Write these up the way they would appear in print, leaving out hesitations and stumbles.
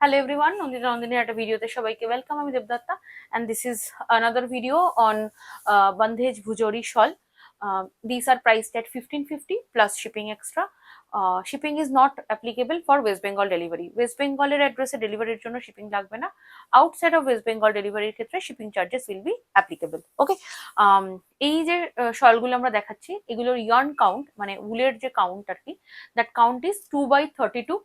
Hello everyone, Nandini at a video te shobaike welcome. আমি Debdatta and this is another video on Bandhej Bhujori shawl. These are priced at 1550 plus shipping extra. Shipping is not applicable for West Bengal delivery. West Bengal এর অ্যাড্রেসে ডেলিভারির জন্য shipping লাগবে না। Outside of West Bengal ডেলিভারির ক্ষেত্রে shipping charges will be applicable. Okay, এই যে শলগুলো আমরা দেখাচ্ছি এগুলোর ইয়ার্ন কাউন্ট মানে উলের যে কাউন্ট আর কি, দ্যাট কাউন্ট ইজ 2/32।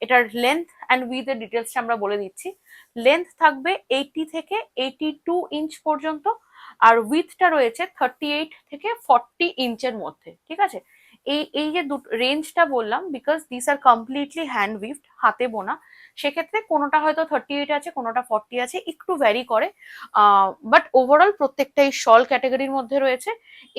এটার লেন্থ অ্যান্ড উইথ এর ডিটেলসটা আমরা বলে দিচ্ছি। লেন্থ থাকবে 80 থেকে 82 ইঞ্চ পর্যন্ত, আর উইথটা রয়েছে 38 থেকে 40 ইঞ্চের মধ্যে। ঠিক আছে, এই যে রেঞ্জটা বললাম because this are completely hand woven, হাতে বোনা। সেক্ষেত্রে কোনোটা হয়তো 38 আছে, কোনোটা 40 আছে, একটু ভ্যারি করে, বাট ওভারঅল প্রত্যেকটাই শল ক্যাটাগরির মধ্যে রয়েছে।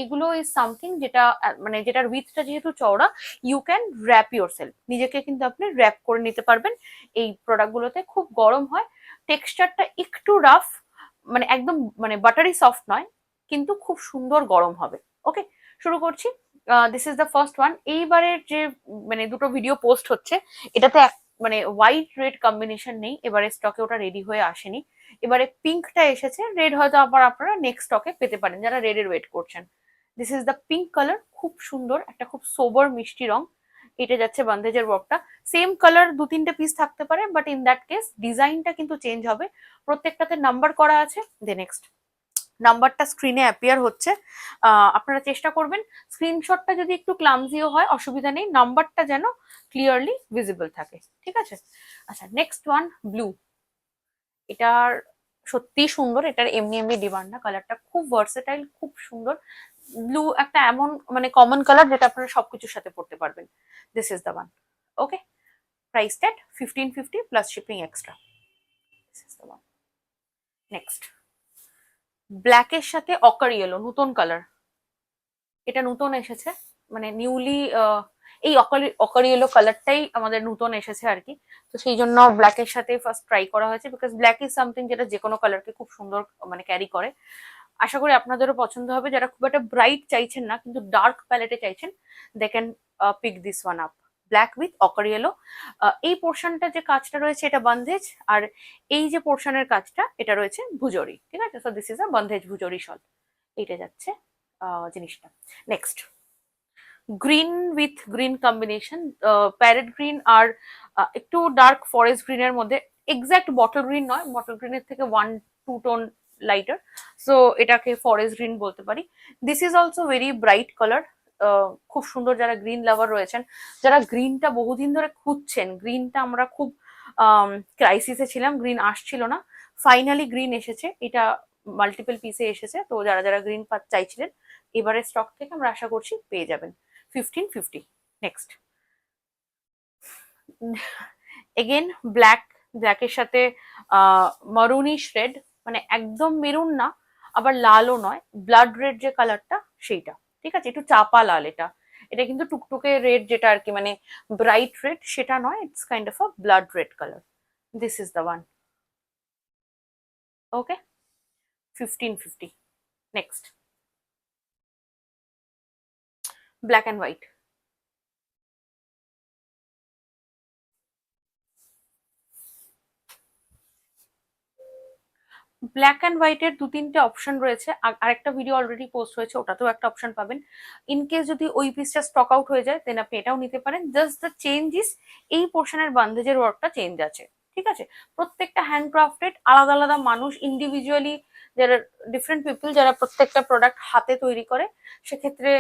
এগুলো ইজ সামথিং যেটা মানে যেটার উইথটা যেহেতু চওড়া, you can wrap yourself, নিজেকে কিন্তু আপনি র্যাপ করে নিতে পারবেন। এই প্রোডাক্টগুলোতে খুব গরম হয়, টেক্সচারটা একটু রাফ, মানে একদম মানে বাটারি সফট নয়, কিন্তু খুব সুন্দর গরম হবে। ওকে, শুরু করছি। This is the first one. এইবারের যে মানে দুটো ভিডিও পোস্ট হচ্ছে, এটাতে মানে হোয়াইট রেড কম্বিনেশন নেই, এবারে স্টকে ওটা রেডি হয়ে আসেনি। এবারে পিঙ্কটা এসেছে, রেড হয়তো আবার আপনারা নেক্সট স্টকে পেতে পারেন যারা রেডের ওয়েট করছেন। This is the pink colour, খুব সুন্দর একটা খুব সোবার মিষ্টি রং। এটা যাচ্ছে বান্দেজের ওয়ার্কটা। সেম কালার দু তিনটে পিস থাকতে পারে, বাট ইন দ্যাট কেস ডিজাইনটা কিন্তু চেঞ্জ হবে। প্রত্যেকটাতে নাম্বার করা আছে। নেক্সট নাম্বারটা স্ক্রিনে অ্যাপিয়ার হচ্ছে, আপনারা চেষ্টা করবেন স্ক্রিনশটটা যদি একটু ক্লামজিও হয় অসুবিধা নেই, নাম্বারটা যেন ক্লিয়ারলি ভিজিবল থাকে। ঠিক আছে, আচ্ছা নেক্সট ওয়ান ব্লু। এটার সত্যি সুন্দর, এটার এমনি এমনি ডিমান্ড না, কালারটা খুব ভার্সেটাইল, খুব সুন্দর। ব্লু একটা এমন মানে কমন কালার যেটা আপনারা সবকিছুর সাথে পড়তে পারবেন। This is the one. Okay, price at 1550 plus shipping extra. This is the one. Next ব্ল্যাকের সাথে অকার ইয়েলো, নতুন কালার, এটা নতুন এসেছে, মানে নিউলি এই অকার ইয়েলো কালারটাই আমাদের নতুন এসেছে আর কি। তো সেই জন্য ব্ল্যাকের সাথে ফার্স্ট ট্রাই করা হয়েছে, বিকজ ব্ল্যাক ইজ সামথিং যেটা যে কোনো কালারকে খুব সুন্দর মানে ক্যারি করে। আশা করি আপনাদেরও পছন্দ হবে। যারা খুব একটা ব্রাইট চাইছেন না কিন্তু ডার্ক প্যালেটে চাইছেন, they can pick this one up. Black with ochre yellow. এই পোর্শনটা যে কাজটা রয়েছে এটা বান্ধেজ, আর এই যে পোর্শনের কাজটা এটা রয়েছে ভুজরি। ঠিক আছে, so this is a bandhej Bhujodi shawl. এইটা যাচ্ছে জিনিসটা। Next green with green combination, parrot green আর একটু ডার্ক ফরেস্ট গ্রিনের মধ্যে, এক্স্যাক্ট বটল গ্রিন নয়, বটল গ্রিনের থেকে 1-2 টোন লাইটার, সো এটাকে ফরেস্ট গ্রিন বলতে পারি। This is also very bright colour, খুব সুন্দর। যারা গ্রিন লাভার রয়েছেন, যারা গ্রিনটা বহুদিন ধরে খুঁজছেন, গ্রিনটা আমরা খুব ক্রাইসিসে ছিলাম, গ্রিন আসছিল না, ফাইনালি গ্রিন এসেছে। এটা মাল্টিপল পিসে এসেছে, তো যারা যারা গ্রিন চাইছিলেন এবারে স্টক থেকে আমরা আশা করছি পেয়ে যাবেন 1550। নেক্সট এগেন ব্ল্যাকের সাথে মারুনিশ রেড, মানে একদম মেরুন না আবার লালও নয়, ব্লাড রেড যে কালারটা সেইটা। ঠিক আছে, একটু চাপা লাল এটা। এটা কিন্তু টুকটুকে রেড যেটা আর কি, মানে ব্রাইট রেড সেটা নয়, it's kind of a blood red colour. This is the one. Okay, 1550। Next black and white. Black and হোয়াইটের দু তিনটে অপশন রয়েছে, আরেকটা ভিডিও অলরেডি পোস্ট হয়েছে, ওটাতেও একটা অপশন পাবেন। ইন কেস যদি ওই পিসটা স্টক আউট হয়ে যায় দেন আপনি এটাও নিতে পারেন। জাস্ট দ্য চেঞ্জ ইস এই পোর্শনের বান্দেজের ওয়ার্কটা চেঞ্জ আছে। ঠিক আছে, প্রত্যেকটা হ্যান্ডক্রাফটেড, আলাদা আলাদা মানুষ ইন্ডিভিজুয়ালি, যারা ডিফারেন্ট পিপল যারা প্রত্যেকটা প্রোডাক্ট হাতে তৈরি করে, সেক্ষেত্রে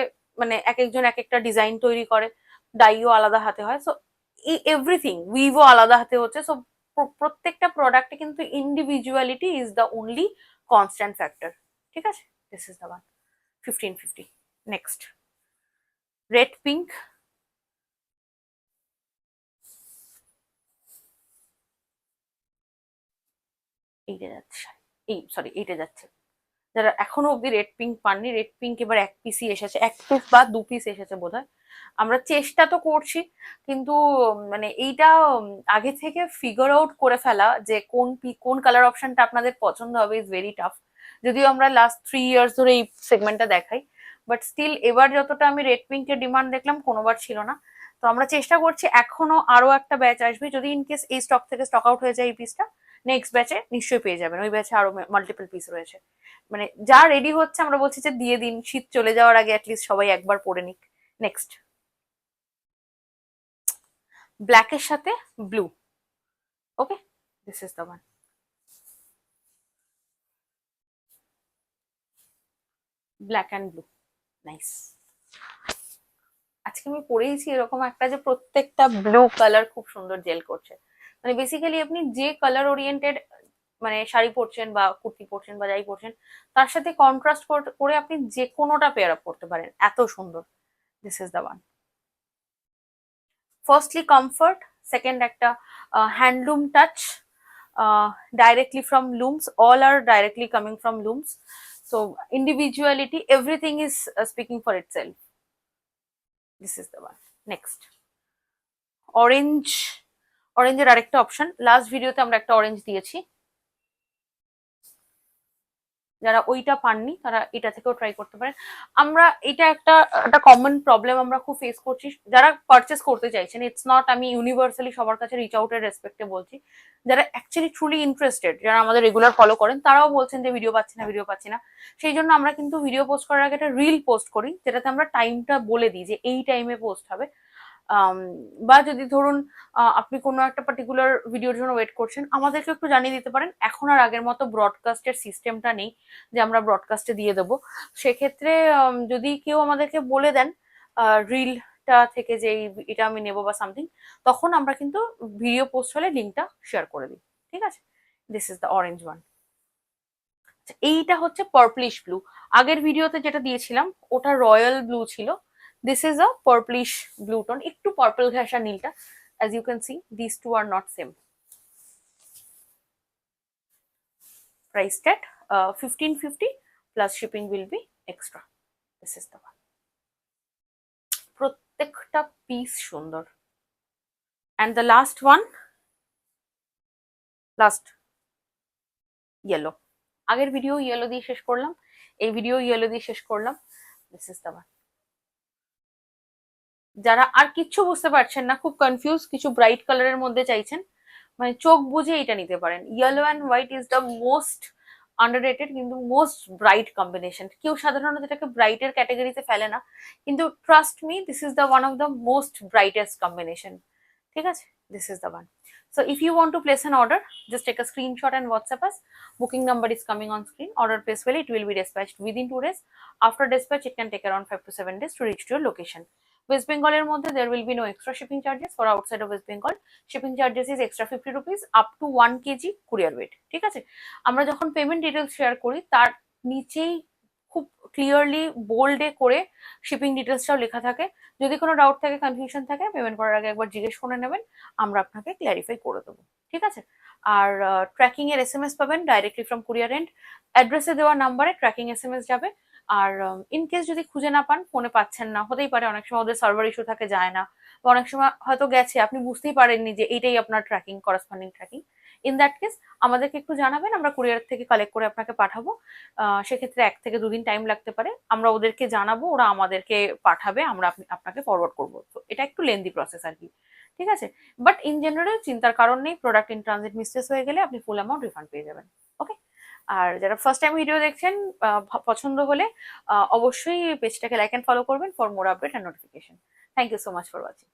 মানে এক একজন এক একটা ডিজাইন তৈরি করে, ডাইও আলাদা হাতে হয়, সো এভরিথিং উইভও আলাদা হাতে হচ্ছে। সো প্রত্যেকটা প্রোডাক্টে কিন্তু individuality is the only constant factor. ঠিক আছে, this is the one. 1550। Next red pink. এইটা যাচ্ছে, সরি এইটা যাচ্ছে। যারা এখনো অব্দি রেড পিঙ্ক পাননি, রেড পিঙ্ক এবার এক পিসই এসেছে, এক পিস বা দু পিস এসেছে বোধহয়। আমরা চেষ্টা তো করছি, কিন্তু মানে এইটা আগে থেকে ফিগার আউট করে ফেলা যে কোন কালার অপশনটা আপনাদের পছন্দ হবে ইজ ভেরি টাফ। যদিও আমরা লাস্ট 3 ইয়ার্স ধরে এই সেগমেন্টটা দেখাই, বাট স্টিল এবার যতটা আমি রেড পিঙ্কের ডিমান্ড দেখলাম কোনোবার ছিল না। তো আমরা চেষ্টা করছি, এখনো আরো একটা ব্যাচ আসবে, যদি ইনকেস এই স্টক থেকে স্টক আউট হয়ে যায় এই পিসটা, নেক্সট ব্যাচে নিশ্চয়ই পেয়ে যাবেন। ওই ব্যাচে আরো মাল্টিপল পিস রয়েছে, মানে যা রেডি হচ্ছে আমরা বলছি যে দিয়ে দিন, শীত চলে যাওয়ার আগে অ্যাটলিস্ট সবাই একবার পরে নিক। নেক্সট, ব্ল্যাকের সাথে blue. Okay, this is the one. Black and blue, nice. আজকে আমি পরেইছি এরকম একটা যে প্রত্যেকটা ব্লু কালার খুব সুন্দর জেল করছে। মানে বেসিক্যালি আপনি যে কালার ওরিয়েন্টেড মানে শাড়ি পরছেন বা কুর্তি পরছেন বা যাই পরছেন, তার সাথে কন্ট্রাস্ট করে আপনি যে কোনোটা পেয়ার আপ করতে পারেন, এত সুন্দর। This is the one. Firstly comfort, second একটা handloom touch, directly from looms, all are directly coming from looms, so individuality, everything is speaking for itself. This is the one. Next, orange. অরেঞ্জের আরেকটা option, last ভিডিওতে আমরা একটা orange দিয়েছি, যারা ওইটা পাননি তারা এটা থেকেও ট্রাই করতে পারেন। আমরা এটা একটা কমন প্রবলেম আমরা খুব ফেস করছি যারা পারচেস করতে চাইছেন, ইটস নট আমি ইউনিভার্সালি সবার কাছে রিচ আউটের রেসপেক্টে বলছি, যারা অ্যাকচুয়ালি ট্রুলি ইন্টারেস্টেড, যারা আমাদের রেগুলার ফলো করেন, তারাও বলছেন যে ভিডিও পাচ্ছি না, ভিডিও পাচ্ছি না। সেই জন্য আমরা কিন্তু ভিডিও পোস্ট করার আগে একটা রিল পোস্ট করি, যেটাতে আমরা টাইমটা বলে দিই যে এই টাইমে পোস্ট হবে। বা যদি ধরুন আপনি কোনো একটা পার্টিকুলার ভিডিওর জন্য ওয়েট করছেন, আমাদেরকে একটু জানিয়ে দিতে পারেন। এখন আর আগের মতো ব্রডকাস্টের সিস্টেমটা নেই যে আমরা ব্রডকাস্টে দিয়ে দেবো। সেক্ষেত্রে যদি কেউ আমাদেরকে বলে দেন রিলটা থেকে যে এটা আমি নেবো বা সামথিং, তখন আমরা কিন্তু ভিডিও পোস্ট হলে লিঙ্কটা শেয়ার করে দিই। ঠিক আছে, this is the orange one. এইটা হচ্ছে পার্পলিশ ব্লু। আগের ভিডিওতে যেটা দিয়েছিলাম ওটা রয়্যাল ব্লু ছিল, this is a purplish blue tone, একটু পার্পল ঘেঁষা নীলটা। as you can see these two are not same. Price at 1550 plus shipping will be extra. This is the one. প্রত্যেকটা piece সুন্দর। and the last one, last yellow. আগের video yellow দিয়ে শেষ করলাম, এই video yellow দিয়ে শেষ করলাম। this is the one. যারা আর কিচ্ছু বুঝতে পারছেন না, খুব কনফিউজ, কিছু ব্রাইট কালারের মধ্যে চাইছেন, মানে চোখ বুঝে এটা নিতে পারেন। Yellow and white is the most underrated কিন্তু মোস্ট ব্রাইট কম্বিনেশন। কেউ সাধারণত এটাকে ব্রাইটের ক্যাটাগরিতে ফেলে না, কিন্তু trust me, this is the one of the most brightest combination. ঠিক আছে, this is the one. So if you want to place an order, just take a screenshot and WhatsApp us. Booking number is coming on screen. Order place well, it will be dispatched within 2 days. After dispatch, it can take around 5 to 7 days to reach to your location. West Bengal এর মধ্যে there will be no extra shipping charges. For outside of West Bengal, shipping charges is extra 50 rupees up to 1 kg courier weight. ঠিক আছে, আমরা যখন payment details share করি তার নিচেই খুব ক্লিয়ারলি বোল্ডে করে শিপিং ডিটেলসটাও লেখা থাকে। যদি কোনো ডাউট থাকে, কনফিউশন থাকে, পেমেন্ট করার আগে একবার জিজ্ঞেস করে নেবেন, আমরা আপনাকে ক্ল্যারিফাই করে দেবো। ঠিক আছে, আর ট্র্যাকিং এর SMS পাবেন ডাইরেক্টলি ফ্রম কুরিয়ার এন্ড। অ্যাড্রেসে দেওয়া নাম্বারে ট্র্যাকিং SMS যাবে। আর ইন কেস যদি খুঁজে না পান, ফোনে পাচ্ছেন না, হতেই পারে অনেক সময় ওদের সার্ভার ইস্যু থাকে, যায় না, বা অনেক সময় হয়তো গেছে আপনি বুঝতেই পারেননি যে এইটাই আপনার tracking, corresponding tracking. In that case আমাদেরকে একটু জানাবেন, আমরা কুরিয়ার থেকে কালেক্ট করে আপনাকে পাঠাবো। সেক্ষেত্রে 1 থেকে 2 দিন টাইম লাগতে পারে, আমরা ওদেরকে জানাবো, ওরা আমাদেরকে পাঠাবে, আমরা আপনাকে ফরওয়ার্ড করবো। তো এটা একটু লেন্দি প্রসেস আর কি। ঠিক আছে, বাট ইন জেনারেল চিন্তার কারণ নেই, প্রোডাক্ট ইন ট্রানজিট মিসটেস হয়ে গেলে আপনি ফুল অ্যামাউন্ট রিফান্ড পেয়ে যাবেন। ওকে, আর যারা ফার্স্ট টাইম ভিডিও দেখছেন, পছন্দ হলে অবশ্যই পেজটাকে লাইক অ্যান্ড ফলো করবেন for more update and notification. Thank you so much for watching.